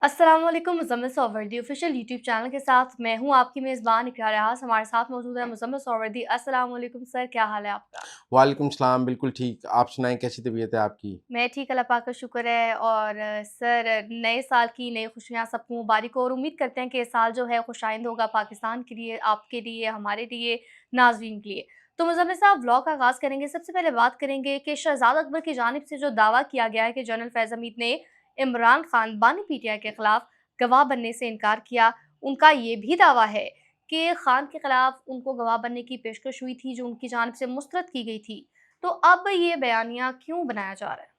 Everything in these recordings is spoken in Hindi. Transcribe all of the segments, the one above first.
अस्सलाम वालेकुम। मुज़म्मिल सोहवर्दी ऑफिशियल यूट्यूब चैनल के साथ मैं हूँ आपकी मेज़बान इकरार आस। हमारे साथ मौजूद है मुज़म्मिल सोहवर्दी। अस्सलाम वालेकुम सर, क्या हाल है आपका? वालेकुम सलाम, बिल्कुल ठीक। आप सुनाएँ कैसी तबीयत है आपकी? मैं ठीक, अल्लाह पाक का शुक्र है। और सर, नए साल की नई खुशियाँ सबको मुबारक हो और उम्मीद करते हैं कि ये साल जो है खुशाइंद होगा पाकिस्तान के लिए, आपके लिए, हमारे लिए, नाज़रीन के लिए। तो मुज़म्मिल साहब, व्लॉग का आगाज़ करेंगे। सबसे पहले बात करेंगे कि शहज़ादा अकबर की जानिब से जो दावा किया गया है कि जनरल फैज़ हमीद ने इमरान खान बानी पीटीआई के खिलाफ गवाह बनने से इनकार किया। उनका ये भी दावा है कि खान के खिलाफ उनको गवाह बनने की पेशकश हुई थी, जो उनकी जानिब से मुस्तरद की गई थी। तो अब ये बयानिया क्यों बनाया जा रहा है?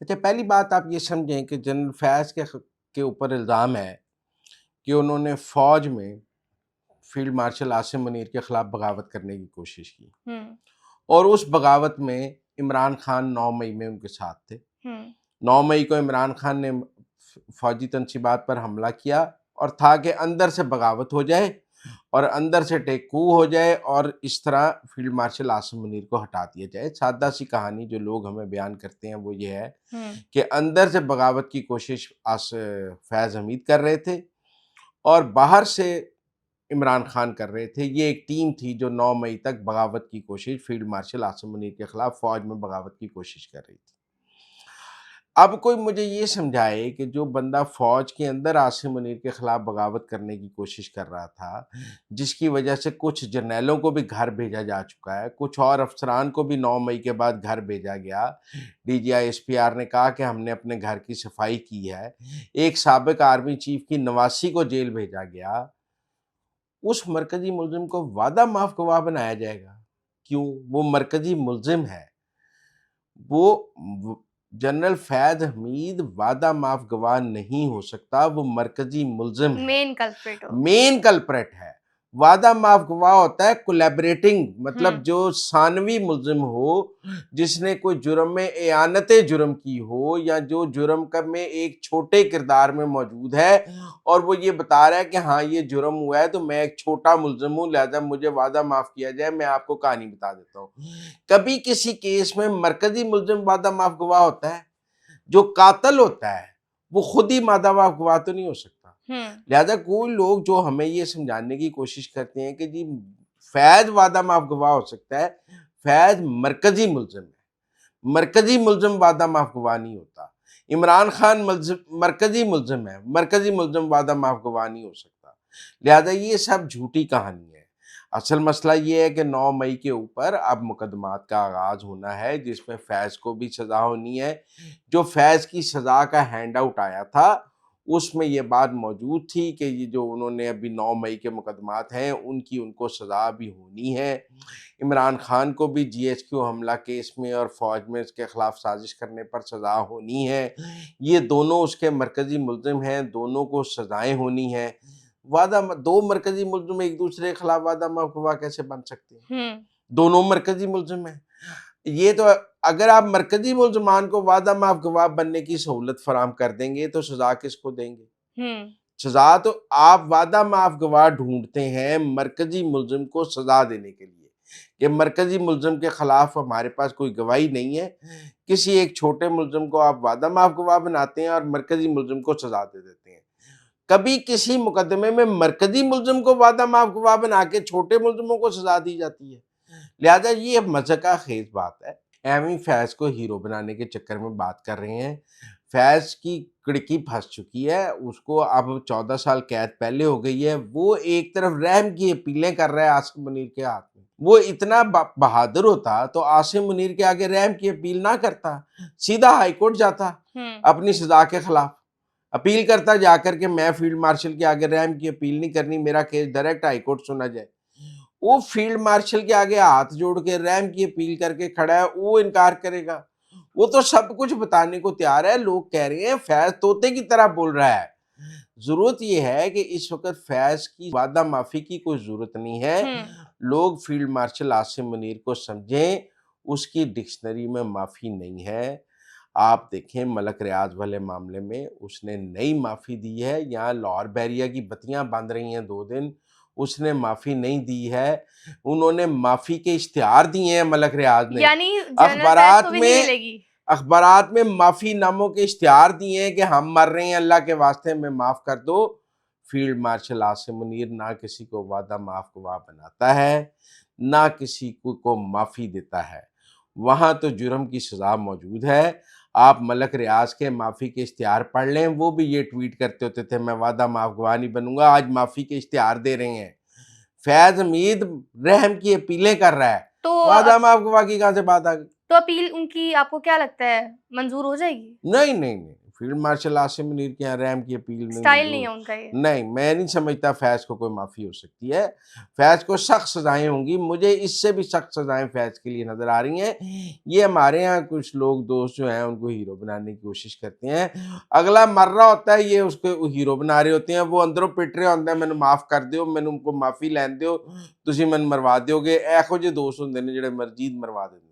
अच्छा, पहली बात आप ये समझें कि जनरल फैज़ के ऊपर इल्ज़ाम है कि उन्होंने फ़ौज में फ़ील्ड मार्शल आसिम मुनीर के ख़िलाफ़ बगावत करने की कोशिश की हुँ, और उस बगावत में इमरान खान 9 मई में उनके साथ थे। हुँ, 9 मई को इमरान खान ने फ़ौजी तनसीबात पर हमला किया और था कि अंदर से बगावत हो जाए और अंदर से टेक कू हो जाए और इस तरह फ़ील्ड मार्शल आसिम मुनीर को हटा दिया जाए। सादा-सी कहानी जो लोग हमें बयान करते हैं वो ये है हुँ, कि अंदर से बगावत की कोशिश फैज़ हमीद कर रहे थे और बाहर से इमरान खान कर रहे थे। ये एक टीम थी जो 9 मई तक बगावत की कोशिश फ़ील्ड मार्शल आसिम मुनीर के खिलाफ फ़ौज में बगावत की कोशिश कर रही थी। अब कोई मुझे ये समझाए कि जो बंदा फ़ौज के अंदर आसिम मुनीर के खिलाफ बगावत करने की कोशिश कर रहा था, जिसकी वजह से कुछ जर्नैलों को भी घर भेजा जा चुका है, कुछ और अफ़सरान को भी 9 मई के बाद घर भेजा गया। डीजीआई एसपीआर ने कहा कि हमने अपने घर की सफाई की है। एक साबिक आर्मी चीफ़ की नवासी को जेल भेजा गया। उस मरकज़ी मुल्ज़िम को वादा माफ़ गवाह बनाया जाएगा। क्यों? वो मरकज़ी मुल्ज़िम है। वो व जनरल फ़ैज़ हमीद वादा माफ़ गवाह नहीं हो सकता, वो मरकज़ी मुल्ज़िम है। मेन कल्प्रिट हो। मेन कल्प्रिट है। वादा माफ़ गवाह होता है कोलैबोरेटिंग, मतलब हुँ, जो सानवी मुल्ज़िम हो, जिसने कोई जुर्म में एआनते जुर्म की हो या जो जुर्म क में एक छोटे किरदार में मौजूद है और वो ये बता रहा है कि हाँ, ये जुर्म हुआ है तो मैं एक छोटा मुल्ज़िम हूँ, लिहाज़ा मुझे वादा माफ़ किया जाए, मैं आपको कहानी बता देता हूँ। कभी किसी केस में मरकज़ी मुल्ज़िम वादा माफ़ गवाह होता है? जो कातिल होता है, वो खुद ही वादा माफ़ गवाह तो नहीं हो सकता। हुँ, लिहाज़ा कोई लोग जो हमें ये समझाने की कोशिश करते हैं कि जी फैज़ वादा माफ़ गवाह हो सकता है, फैज़ मरकज़ी मुल्ज़िम है। मरकज़ी मुल्ज़िम वादा माफ़ गवाह नहीं होता। इमरान खान मरकज़ी मुल्ज़िम है, मरकज़ी मुल्ज़िम वादा माफ़ गवाह नहीं हो सकता। लिहाज़ा ये सब झूठी कहानी है। असल मसला ये है कि 9 मई के ऊपर अब मुकदमात का आगाज़ होना है, जिसमें फैज़ को भी सज़ा होनी है। जो फैज़ की सज़ा का हैंड आउट आया था, उसमें ये बात मौजूद थी कि ये जो उन्होंने अभी 9 मई के मुकदमात हैं, उनकी उनको सज़ा भी होनी है। इमरान खान को भी जीएचक्यू हमला केस में और फ़ौज में उसके खिलाफ साजिश करने पर सज़ा होनी है। ये दोनों उसके मरकज़ी मुल्ज़िम हैं, दोनों को सज़ाएँ होनी हैं। वादा म 2 मरकज़ी मुल्ज़िम एक-दूसरे के खिलाफ वादा माफ़ कैसे बन सकते हैं? हुँ, दोनों मरकज़ी मुल्ज़िम हैं। ये तो अगर आप मरकज़ी मुल्ज़मान को वादा माफ़ गवाह बनने की सहूलत फ़राहम कर देंगे, तो सज़ा किसको देंगे? हुँ, सज़ा तो आप वादा माफ़ गवाह ढूँढते हैं मरकज़ी मुल्ज़िम को सज़ा देने के लिए, कि मरकज़ी मुल्ज़िम के खिलाफ हमारे पास कोई गवाही नहीं है। किसी एक छोटे मुल्ज़िम को आप वादा माफ़ गवाह बनाते हैं और मरकज़ी मुल्ज़िम को सज़ा दे देते हैं। कभी किसी मुकदमे में मरकज़ी मुल्ज़िम को वादा माफ़ गवाह बना के छोटे मुल्ज़िमों को सज़ा दी जाती है। लिहाज़ा ये मज़ाक़-ख़ेज़ बात है। एवें ही फैज़ को हीरो बनाने के चक्कर में बात कर रहे हैं। फैज़ की कड़की फँस चुकी है, उसको अब 14 साल कैद पहले हो गई है। वो एक तरफ रहम की अपीलें कर रहा है आसिम मुनीर के हाथ में। वो इतना बहादुर होता तो आसिम मुनीर के आगे रहम की अपील ना करता, सीधा हाई कोर्ट जाता हुँ, अपनी सज़ा के खिलाफ। अपील करता जाकर के मैं फील्ड मार्शल के आगे रहम की अपील नहीं करनी, मेरा केस डायरेक्ट हाई कोर्ट सुना जाए। वो फील्ड मार्शल के आगे हाथ जोड़ के रहम की अपील करके खड़ा है, वो इनकार करेगा। वो तो सब कुछ बताने को तैयार है। लोग कह रहे हैं फैज़ तोते की तरह बोल रहा है। ज़रूरत ये है कि इस वक़्त फैज़ की वादा माफ़ी की कोई ज़रूरत नहीं है। हुँ, लोग फील्ड मार्शल आसिम मुनीर को समझें, उसकी डिक्शनरी में माफ़ी नहीं है। आप देखें मलक रियाज़ वाले मामले में उसने नई माफ़ी दी है, यहाँ लाहौर बैरिया की बत्तियाँ बंद रही हैं 2 दिन, उसने माफ़ी नहीं दी है। उन्होंने माफ़ी के इश्तिहार दिए हैं मलक रियाज़ ने। यानी जनरल फैज़ को अखबारात भी नहीं में मिलेगी? अखबारात में माफ़ी नामों के इश्तिहार दिए हैं कि हम मर रहे हैं, अल्लाह के वास्ते हमें माफ़ कर दो। फील्ड मार्शल आसिम मुनीर ना किसी को वादा माफ गवाह बनाता है, ना किसी को माफ़ी देता है। वहाँ तो जुर्म की सज़ा मौजूद है। आप मलक रियाज के माफ़ी के इश्तिहार पढ़ लें, वो भी ये ट्वीट करते होते थे मैं वादा माफ गवाह नहीं बनूंगा, आज माफ़ी के इश्तिहार दे रहे हैं। फैज़ हमीद रहम की अपीलें कर रहा है, तो वादा माफ गवाह की कहाँ से बात आ गई? तो अपील उनकी आपको क्या लगता है मंजूर हो जाएगी? नहीं, नहीं, नहीं। फील्ड मार्शल आसिम मुनीर के यहाँ रहम की अपील नहीं स्टाइल नहीं मंज़ूर। है उनका ये। नहीं, मैं नहीं समझता फैज़ को कोई माफ़ी हो सकती है। फैज़ को सख्त सज़ाएँ होंगी, मुझे इससे भी सख्त सज़ाएँ फैज़ के लिए नज़र आ रही हैं। ये हमारे यहाँ कुछ लोग दोस्त जो हैं उनको हीरो बनाने की कोशिश करते हैं। अगला मर रहा होता है, ये उसको हीरो बना रहे होते हैं, वो अंदरों पिट रहे होंदे मैनू माफ़ कर दियो, मैनू उनको माफ़ी लैन दियो, तुसीं मैनू मरवा दोगे। एहो जे दोस्त होंदे ने जेड़े मरजीद मरवा देंदे ने।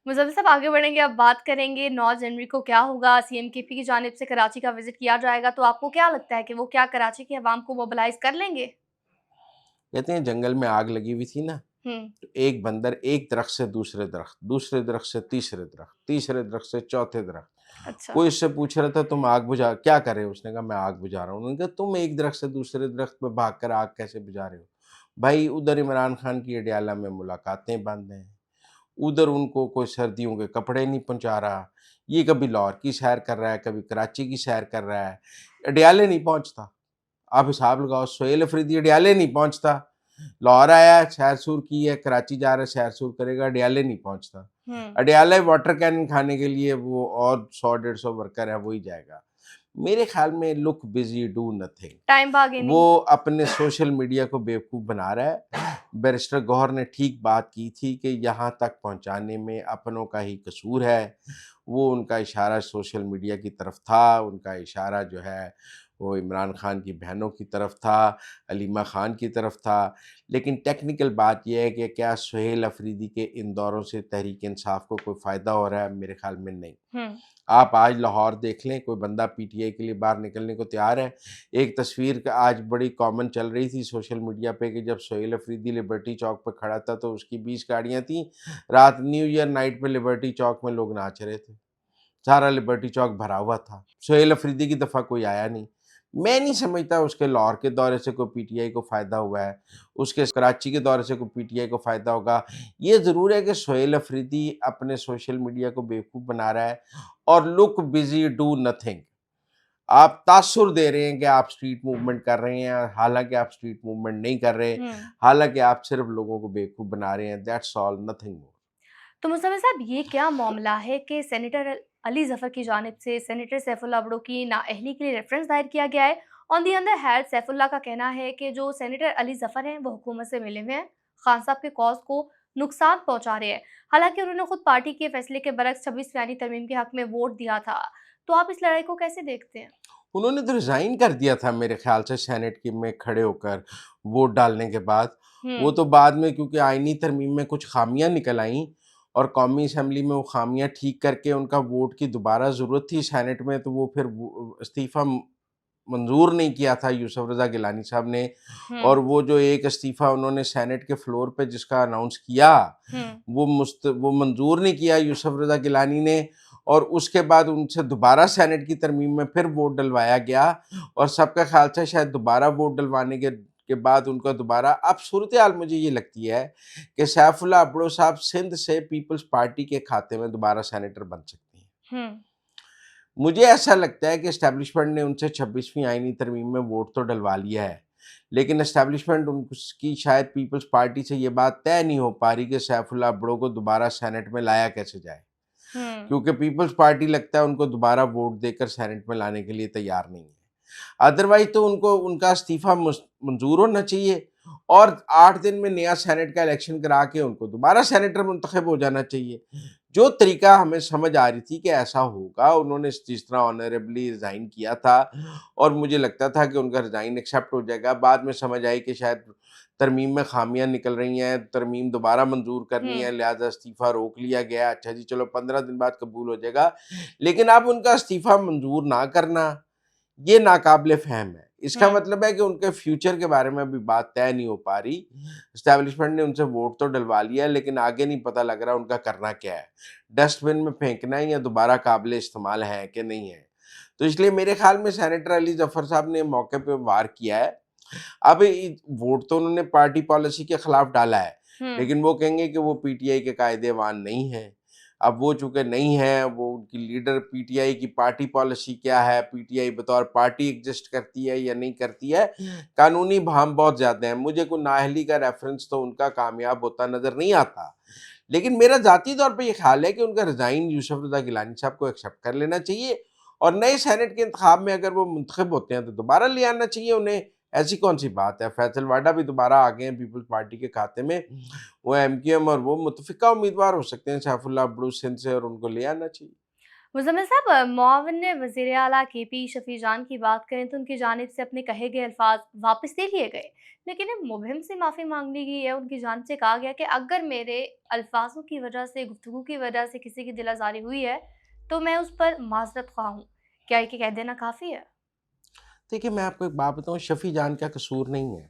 मुज़फ़्फ़र साहब आगे बढ़ेंगे, अब बात करेंगे 9 जनवरी को क्या होगा? सीएमकेपी की जानिब से कराची का विज़िट किया जाएगा, तो आपको क्या लगता है कि वो क्या कराची की अवाम को मोबिलाइज़ कर लेंगे? कहते हैं जंगल में आग लगी हुई थी ना, हुँ, तो एक बंदर एक दरख्त से दूसरे दरख्त से तीसरे दरख्त से चौथे दरख्त, अच्छा। कोई उससे पूछ रहा था तुम आग बुझा क्या कर रहे हो? उसने कहा मैं आग बुझा रहा हूँ। उन्होंने कहा तुम एक दरख्त से दूसरे दरख्त पे भागकर आग कैसे बुझा रहे हो? भाई उधर इमरान खान की अडयाला में मुलाकातें बंद हैं, उधर उनको कोई सर्दियों के कपड़े नहीं पहुँचा रहा, ये कभी लाहौर की सैर कर रहा है, कभी कराची की सैर कर रहा है, अडयाले नहीं पहुँचता। आप हिसाब लगाओ सोहेल अफरीदी अडयाले नहीं पहुँचता, लाहौर आया है सैर सूर की है, कराची जा रहा है सैर सूर करेगा, अडयाले नहीं पहुँचता। हुँ, अडयाला वाटर कैनन खाने के लिए वो और 100-150 वर्कर है वही जाएगा। मेरे ख्याल में look busy do nothing. Time bargaining. वो अपने सोशल मीडिया को बेवकूफ़ बना रहा है। बैरिस्टर गौहर ने ठीक बात की थी कि यहाँ तक पहुँचाने में अपनों का ही कसूर है। वो उनका इशारा सोशल मीडिया की तरफ था, उनका इशारा जो है वो इमरान खान की बहनों की तरफ था, हलीमा खान की तरफ था। लेकिन टेक्निकल बात ये है कि क्या सुहेल अफरीदी के इन दौरों से तहरीक इंसाफ को कोई फ़ायदा हो रहा है? मेरे ख्याल में नहीं। हुँ, आप आज लाहौर देख लें, कोई बंदा पीटीआई के लिए बाहर निकलने को तैयार है। एक तस्वीर का आज बड़ी कॉमन चल रही थी सोशल मीडिया पे कि जब सोहेल अफरीदी लिबर्टी चौक पे खड़ा था तो उसकी 20 गाड़ियाँ थीं। रात न्यू ईयर नाइट पे लिबर्टी चौक में लोग नाच रहे थे। सारा लिबर्टी चौक भरा हुआ था। सोहेल अफरीदी की दफ़ा कोई आया नहीं। मैं नहीं समझता उसके लाहौर के दौरे से कोई पीटीआई को फ़ायदा हुआ है, उसके कराची के दौरे से कोई पीटीआई को फ़ायदा होगा। ये ज़रूर है कि सोहेल अफरीदी अपने सोशल मीडिया को बेवकूफ़ बना रहा है और लुक बिज़ी डू नथिंग। आप तासुर दे रहे हैं कि आप स्ट्रीट मूवमेंट कर रहे हैं, हालाँकि आप स्ट्रीट मूवमेंट नहीं कर रहे, हुँ। हालाँकि आप सिर्फ़ लोगों को बेवकूफ़ बना रहे हैं, दैट्स ऑल नथिंग मोर। तो मुस्तफ़ा साहब ये क्या मामला है कि सेनेटर अली ज़फ़र की जानिब से सेनेटर सैफुल्लाह भुट्टो की नाअहली के लिए रेफरेंस दायर किया गया है। On the other hand Saifullah का कहना है कि जो सेनेटर अली ज़फ़र हैं वो हुकूमत से मिले हुए हैं, खान साहब के कॉज़ को नुकसान पहुँचा रहे हैं। हालाँकि उन्होंने खुद पार्टी के फैसले के बरक्स 26 बयानी तरमीम के हक़ में वोट दिया था। तो आप इस लड़ाई को कैसे देखते हैं? उन्होंने तो रिज़ाइन कर दिया था मेरे ख़्याल से सेनेट की में खड़े होकर वोट डालने के बाद। वो हुँ, तो बाद में क्योंकि आईनी तरमीम में कुछ ख़ामियाँ निकल आईं और कौमी असम्बली में वो ख़ामियाँ ठीक करके उनका वोट की दोबारा ज़रूरत थी सेनेट में, तो वो फिर वो इस्तीफ़ा मंज़ूर नहीं किया था यूसुफ रज़ा गिलानी साहब ने। हुँ, और वो जो एक इस्तीफ़ा उन्होंने सेनेट के फ्लोर पे जिसका अनाउंस किया, हुँ, वो मंज़ूर नहीं किया यूसुफ रज़ा गिलानी ने और उसके बाद उनसे दोबारा सेनेट की तरमीम में फिर वोट डलवाया गया और सबका ख़्याल था शायद दोबारा वोट डलवाने के बाद उनका दोबारा अब सूरत-ए-हाल मुझे ये लगती है कि सैफुल्लाह भुट्टो साहब सिंध से पीपल्स पार्टी के खाते में दोबारा सेनेटर बन सकते हैं। हुँ, मुझे ऐसा लगता है कि एस्टेब्लिशमेंट ने उनसे 26वीं आईनी तरमीम में वोट तो डलवा लिया है, लेकिन एस्टेब्लिशमेंट उनकी शायद पीपल्स पार्टी से ये बात तय नहीं हो पा रही कि सैफुल्लाह भुट्टो को दोबारा सेनेट में लाया कैसे जाए। हुँ, क्योंकि पीपल्स पार्टी लगता है उनको दोबारा वोट देकर सेनेट में लाने के लिए तैयार नहीं है। अदरवाइज़ तो उनको उनका इस्तीफ़ा मंज़ूर होना चाहिए और 8 दिन में नया सेनेट का इलेक्शन करा के उनको दोबारा सेनेटर मुंतखब हो जाना चाहिए। जो तरीका हमें समझ आ रही थी कि ऐसा होगा, उन्होंने जिस तरह ऑनरेबली रिज़ाइन किया था और मुझे लगता था कि उनका रिज़ाइन एक्सेप्ट हो जाएगा। बाद में समझ आई कि शायद तरमीम में ख़ामियाँ निकल रही हैं, तरमीम दोबारा मंज़ूर करनी है, हुँ। लिहाज़ा इस्तीफ़ा रोक लिया गया। अच्छा जी, चलो 15 दिन बाद कबूल हो जाएगा। लेकिन अब उनका इस्तीफ़ा मंज़ूर ना करना, ये नाक़ाबिल फ़हम है। इसका हुँ, मतलब है कि उनके फ्यूचर के बारे में अभी बात तय नहीं हो पा रही। एस्टेब्लिशमेंट ने उनसे वोट तो डलवा लिया है, लेकिन आगे नहीं पता लग रहा उनका करना क्या है। डस्टबिन में फेंकना है या दोबारा काबिल इस्तेमाल है कि नहीं है। तो इसलिए मेरे ख्याल में सेनेटर अली जफ़र साहब ने मौके पे वार किया है। अब वोट तो उन्होंने पार्टी पॉलिसी के खिलाफ डाला है, हुँ। लेकिन वो कहेंगे कि वो पीटीआई के कायदेवान नहीं है। अब वो चूंकि नहीं है, वो उनकी लीडर पीटीआई की पार्टी पॉलिसी क्या है, पीटीआई बतौर पार्टी एग्जिस्ट करती है या नहीं करती है, कानूनी भाम बहुत ज्यादा है। मुझे कोई नाअहली का रेफरेंस तो उनका कामयाब होता नजर नहीं आता, लेकिन मेरा जाती तौर पे ये ख्याल है कि उनका रिजाइन यूसुफ रजा गिलानी साहब को एक्सेप्ट कर लेना चाहिए, और नए सेनेट के इंतखाब में अगर वो मुंतखब होते हैं तो दोबारा ले आना चाहिए उन्हें। ऐसी कौन सी बात है, फैसल वाडा भी दोबारा आ गए हैं पीपल्स पार्टी के खाते में। वो एमक्यूएम और वो मुतफिका उम्मीदवार हो सकते हैं सैफुल्लाह अब्दू सिंध से, और उनको ले आना चाहिए। मुज़म्मिल साहब, मुआविन वज़ीर आला केपी शफ़ी जान की बात करें तो उनकी जानिब से अपने कहे गए अल्फ़ाज़ वापस ले लिए गए। लेकिन अब मुबहिम से माफ़ी माँग ली गई है। उनकी जानिब से कहा गया कि अगर मेरे अल्फ़ाज़ों की वजह से, गुफ्तगू की वजह से किसी की दिल आज़ारी हुई है, तो मैं उस पर माज़रत ख़्वाह हूँ। क्या ये कह देना काफ़ी है? देखिए, मैं आपको एक बात बताऊँ, शफ़ी जान का कसूर नहीं है।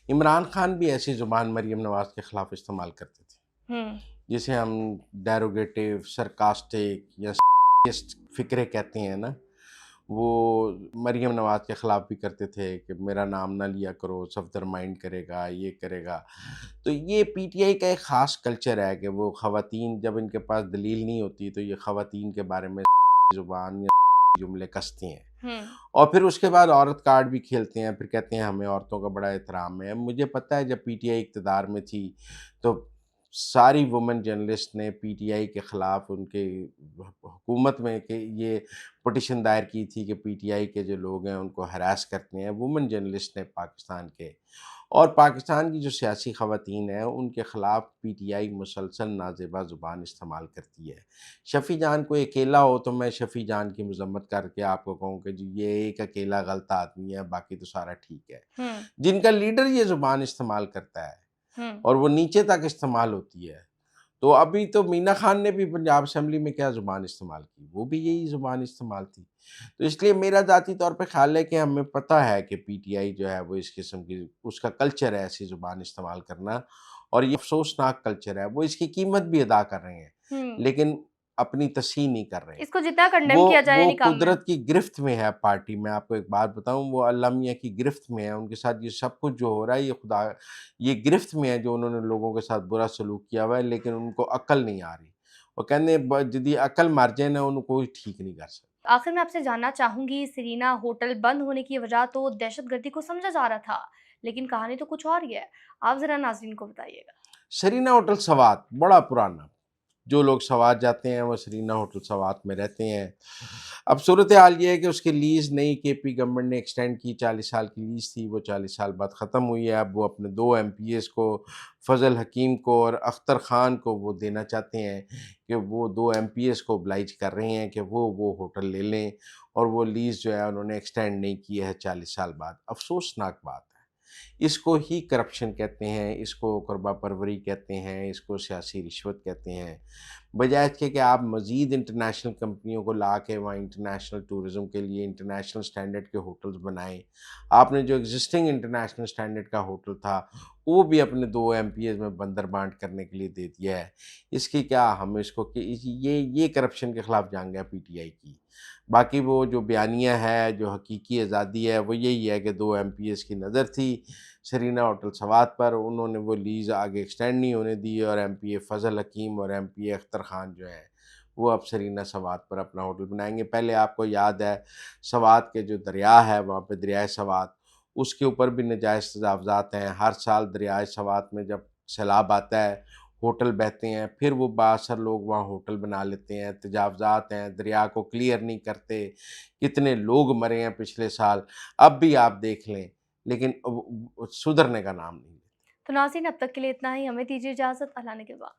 इमरान खान भी ऐसी ज़ुबान मरीम नवाज़ के खिलाफ इस्तेमाल करते थे, हुँ, जिसे हम डेरोगेटिव, सरकास्टिक या फ़िक्रे कहते हैं ना, वो मरीम नवाज़ के खिलाफ भी करते थे कि मेरा नाम ना लिया करो, सफदर माइंड करेगा, ये करेगा। तो ये पीटीआई का एक ख़ास कल्चर है कि वो ख़वातीन, जब इनके पास दलील नहीं होती तो ये ख़वातीन के बारे में ज़ुबान या जुमले कसते हैं। हुँ, और फिर उसके बाद औरत कार्ड भी खेलते हैं, फिर कहते हैं हमें औरतों का बड़ा एहतराम है। मुझे पता है जब पीटीआई इक़्तिदार में थी, तो सारी वुमेन जर्नलिस्ट ने पीटीआई के ख़िलाफ़ उनके हुकूमत में कि ये पिटीशन दायर की थी कि पीटीआई के जो लोग हैं उनको हरास करते हैं, वुमेन जर्नलिस्ट ने पाकिस्तान के। और पाकिस्तान की जो सियासी ख़वातीन हैं उनके ख़िलाफ़ पीटीआई मुसलसल नाज़ेबा ज़ुबान इस्तेमाल करती है। शफ़ी जान कोई अकेला हो तो मैं शफ़ी जान की मज़म्मत करके आपको कहूँ कि जी ये एक अकेला गलत आदमी है, बाकी तो सारा ठीक है। हुँ, जिनका लीडर ये ज़ुबान इस्तेमाल करता है हुँ। और वो नीचे तक इस्तेमाल होती है, तो अभी तो मीना खान ने भी पंजाब असेंबली में क्या ज़ुबान इस्तेमाल की, वो भी यही ज़ुबान इस्तेमाल थी। तो इसलिए मेरा ज़ाती तौर पे ख़्याल है कि हमें पता है कि पीटीआई जो है वो इस किस्म की उसका कल्चर है ऐसी ज़ुबान इस्तेमाल करना, और ये अफ़सोसनाक कल्चर है। वो इसकी कीमत भी अदा कर रहे हैं, हुँ, लेकिन अपनी तस्हीह नहीं कर रहे। इसको जितना वो कंडेम किया जाए वो नहीं काम है। कुदरत की गिरफ्त में है पार्टी। मैं आपको एक बात बताऊँ, वो अल्लाह मियाँ की गिरफ्त में है, उनके साथ ये सब कुछ जो हो रहा है ये गिरफ्त में है, जो उन्होंने लोगों के साथ बुरा सलूक किया हुआ है, लेकिन उनको अक्ल नहीं आ रही। वो कहंदे ब जदी अकल मर जाए ना उन्हें कोई ठीक नहीं कर सकता। आखिर में आपसे जानना चाहूँगी, सेरेना होटल बंद होने की वजह तो दहशतगर्दी को समझा जा रहा था, लेकिन कहानी तो कुछ और ही है। आप ज़रा नाज़रीन को बताइएगा। सरीना होटल सवात बड़ा पुराना, जो लोग सवात जाते हैं वो सरीना होटल सवात में रहते हैं। अब सूरत हाल ये है कि उसकी लीज़ नई केपी गवर्नमेंट ने एक्सटेंड की, 40 साल की लीज़ थी, वो 40 साल बाद ख़त्म हुई है। अब वो अपने 2 एमपीएस को, फ़ज़ल हकीम को और अख्तर ख़ान को वो देना चाहते हैं कि वो 2 एमपीएस को ओब्लाइज कर रहे हैं कि वो होटल ले लें, और वो लीज़ जो है उन्होंने एक्सटेंड नहीं की है 40 साल बाद। अफ़सोसनाक बात है। इसको ही करप्शन कहते हैं, इसको कुर्बा परवरी कहते हैं, इसको सियासी रिश्वत कहते हैं। बजाय इसके कि आप मज़ीद इंटरनेशनल कंपनियों को ला के वहाँ इंटरनेशनल टूरिज़्म के लिए इंटरनेशनल स्टैंडर्ड के होटल्स बनाएँ। आपने जो एक्जिस्टिंग इंटरनेशनल स्टैंडर्ड का होटल था, वो भी अपने 2 एमपीएस में बंदरबांट करने के लिए दे दिया है। इसकी क्या हम इसको कि ये करप्शन के खिलाफ जंग है पीटीआई की। बाकी वो जो बयानिया है, जो हकीकी आज़ादी है, वो यही है कि 2 एमपीएस की नज़र थी सरीना होटल सवात पर, उन्होंने वो लीज़ आगे एक्सटेंड नहीं होने दी, और एमपीए फ़ज़ल हकीम और एमपीए अख्तर ख़ान जो हैं, वो अब सरीना सवात पर अपना होटल बनाएँगे। पहले आपको याद है, सवात के जो दरिया है, वहाँ पे दरियाए सवात, उसके ऊपर भी नाजायज़ तजावज़ात हैं। हर साल दरियाए सवात में जब सैलाब आता है, होटल बहते हैं, फिर वो बाअसर लोग वहाँ होटल बना लेते हैं। तजावज़ात हैं, दरिया को क्लियर नहीं करते, कितने लोग मरे हैं पिछले साल, अब भी आप देख लें, लेकिन सुधरने का नाम नहीं लेते। तो नाज़रीन, अब तक के लिए इतना ही। हमें दीजिए इजाज़त। अल्लाह ने के बाद।